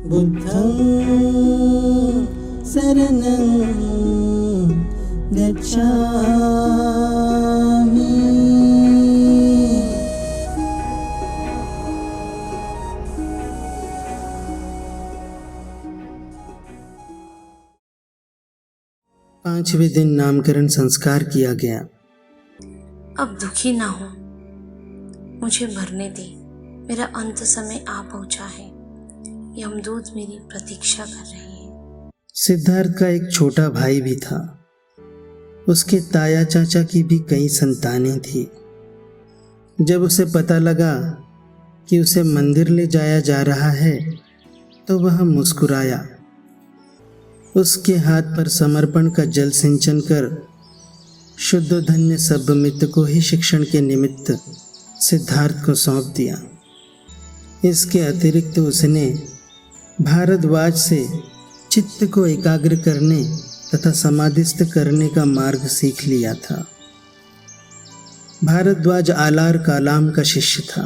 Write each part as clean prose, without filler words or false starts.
बुद्धं शरणं गच्छामि। पांचवें दिन नामकरण संस्कार किया गया। अब दुखी ना हो, मुझे मरने दे, मेरा अंत समय आ पहुंचा है। यमदूत मेरी प्रतीक्षा कर रहे हैं। सिद्धार्थ का एक छोटा भाई भी था। उसके ताया चाचा की भी कई संतानें थी। जब उसे पता लगा कि उसे मंदिर ले जाया जा रहा है तो वह मुस्कुराया। उसके हाथ पर समर्पण का जल सिंचन कर शुद्धोधन ने सभमित्र को ही शिक्षण के निमित्त सिद्धार्थ को सौंप दिया। इसके अतिरिक्त उसने भारद्वाज से चित्त को एकाग्र करने तथा समाधिस्थ करने का मार्ग सीख लिया था। भारद्वाज आलार कालाम का शिष्य था।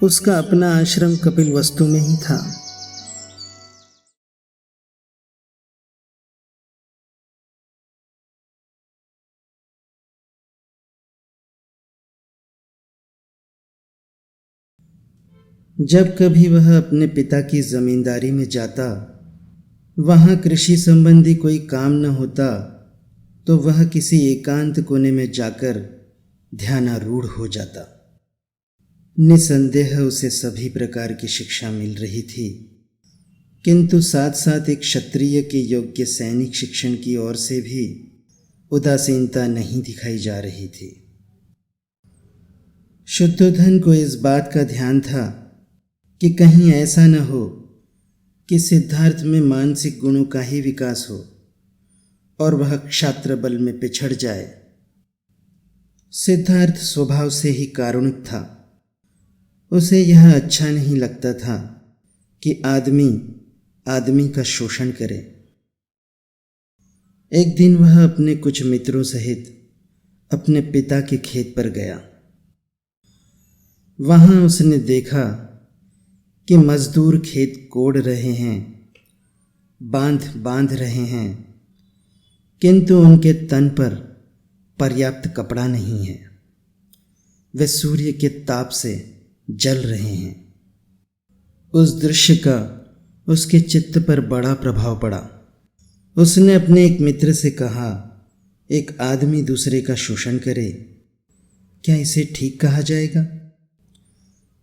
उसका अपना आश्रम कपिलवस्तु में ही था। जब कभी वह अपने पिता की जमींदारी में जाता, वहाँ कृषि संबंधी कोई काम न होता तो वह किसी एकांत कोने में जाकर ध्यानारूढ़ हो जाता। निसंदेह उसे सभी प्रकार की शिक्षा मिल रही थी, किंतु साथ साथ एक क्षत्रिय के योग्य सैनिक शिक्षण की ओर से भी उदासीनता नहीं दिखाई जा रही थी। शुद्धोधन को इस बात का ध्यान था कि कहीं ऐसा न हो कि सिद्धार्थ में मानसिक गुणों का ही विकास हो और वह क्षात्र बल में पिछड़ जाए। सिद्धार्थ स्वभाव से ही कारुणिक था। उसे यह अच्छा नहीं लगता था कि आदमी का शोषण करे। एक दिन वह अपने कुछ मित्रों सहित अपने पिता के खेत पर गया। वहां उसने देखा कि मजदूर खेत कोड़ रहे हैं, बांध रहे हैं, किंतु उनके तन पर पर्याप्त कपड़ा नहीं है। वे सूर्य के ताप से जल रहे हैं। उस दृश्य का उसके चित्त पर बड़ा प्रभाव पड़ा। उसने अपने एक मित्र से कहा, एक आदमी दूसरे का शोषण करे, क्या इसे ठीक कहा जाएगा?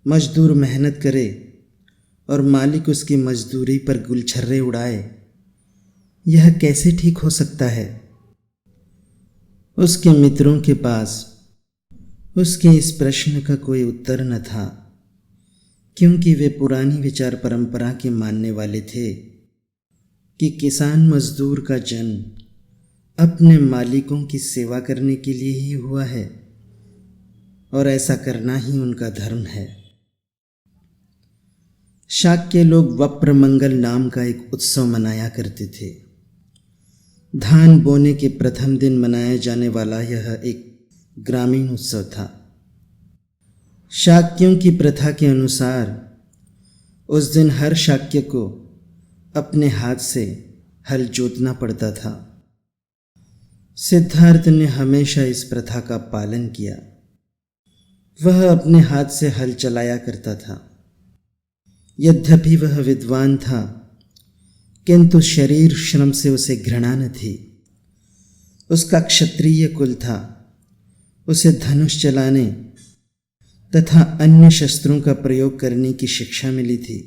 मजदूर मेहनत करे और मालिक उसकी मजदूरी पर गुलछर्रे उड़ाए, यह कैसे ठीक हो सकता है? उसके मित्रों के पास उसके इस प्रश्न का कोई उत्तर न था, क्योंकि वे पुरानी विचार परंपरा के मानने वाले थे कि किसान मजदूर का जन्म अपने मालिकों की सेवा करने के लिए ही हुआ है और ऐसा करना ही उनका धर्म है। शाक्य लोग वप्र मंगल नाम का एक उत्सव मनाया करते थे। धान बोने के प्रथम दिन मनाया जाने वाला यह एक ग्रामीण उत्सव था। शाक्यों की प्रथा के अनुसार उस दिन हर शाक्य को अपने हाथ से हल जोतना पड़ता था। सिद्धार्थ ने हमेशा इस प्रथा का पालन किया। वह अपने हाथ से हल चलाया करता था। यद्यपि वह विद्वान था, किंतु शरीर श्रम से उसे घृणा न थी। उसका क्षत्रिय कुल था। उसे धनुष चलाने तथा अन्य शस्त्रों का प्रयोग करने की शिक्षा मिली थी,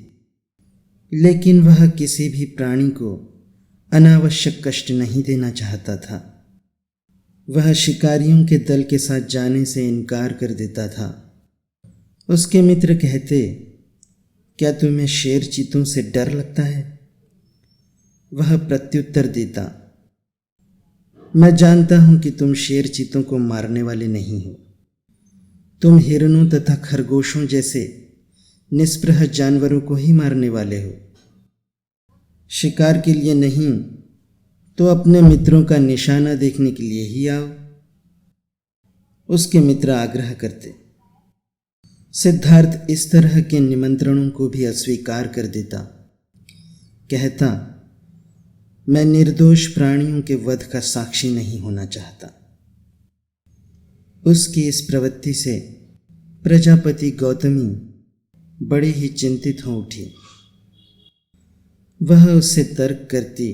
लेकिन वह किसी भी प्राणी को अनावश्यक कष्ट नहीं देना चाहता था। वह शिकारियों के दल के साथ जाने से इनकार कर देता था। उसके मित्र कहते, क्या तुम्हें शेर चीतों से डर लगता है? वह प्रत्युत्तर देता, मैं जानता हूं कि तुम शेर चीतों को मारने वाले नहीं हो। तुम हिरणों तथा खरगोशों जैसे निष्प्रह जानवरों को ही मारने वाले हो। शिकार के लिए नहीं तो अपने मित्रों का निशाना देखने के लिए ही आओ। उसके मित्र आग्रह करते। सिद्धार्थ इस तरह के निमंत्रणों को भी अस्वीकार कर देता, कहता, मैं निर्दोष प्राणियों के वध का साक्षी नहीं होना चाहता। उसकी इस प्रवृत्ति से प्रजापति गौतमी बड़ी ही चिंतित हो उठी। वह उससे तर्क करती,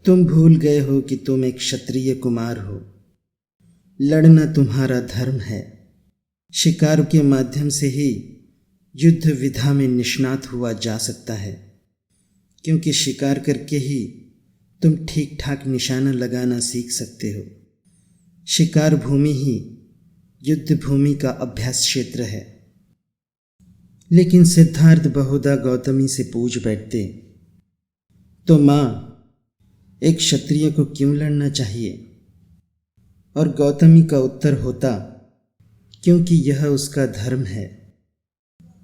तुम भूल गए हो कि तुम एक क्षत्रिय कुमार हो। लड़ना तुम्हारा धर्म है। शिकार के माध्यम से ही युद्ध विधा में निष्णात हुआ जा सकता है, क्योंकि शिकार करके ही तुम ठीक ठाक निशाना लगाना सीख सकते हो। शिकार भूमि ही युद्ध भूमि का अभ्यास क्षेत्र है। लेकिन सिद्धार्थ बहुधा गौतमी से पूछ बैठते, तो माँ, एक क्षत्रिय को क्यों लड़ना चाहिए? और गौतमी का उत्तर होता, क्योंकि यह उसका धर्म है।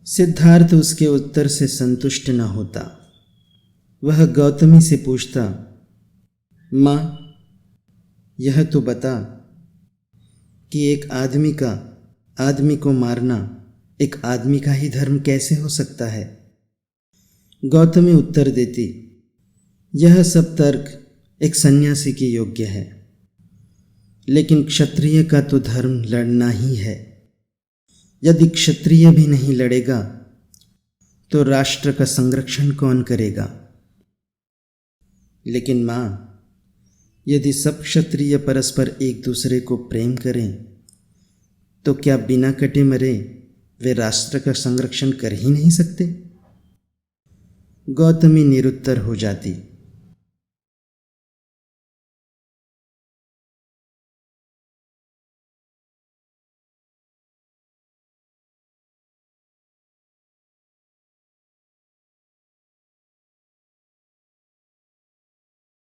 सिद्धार्थ उसके उत्तर से संतुष्ट न होता। वह गौतमी से पूछता, माँ, यह तो बता कि एक आदमी को मारना एक आदमी का ही धर्म कैसे हो सकता है? गौतमी उत्तर देती, यह सब तर्क एक सन्यासी के योग्य है, लेकिन क्षत्रिय का तो धर्म लड़ना ही है। यदि क्षत्रिय भी नहीं लड़ेगा तो राष्ट्र का संरक्षण कौन करेगा? लेकिन माँ, यदि सब क्षत्रिय परस्पर एक दूसरे को प्रेम करें तो क्या बिना कटे मरे वे राष्ट्र का संरक्षण कर ही नहीं सकते? गौतमी निरुत्तर हो जाती।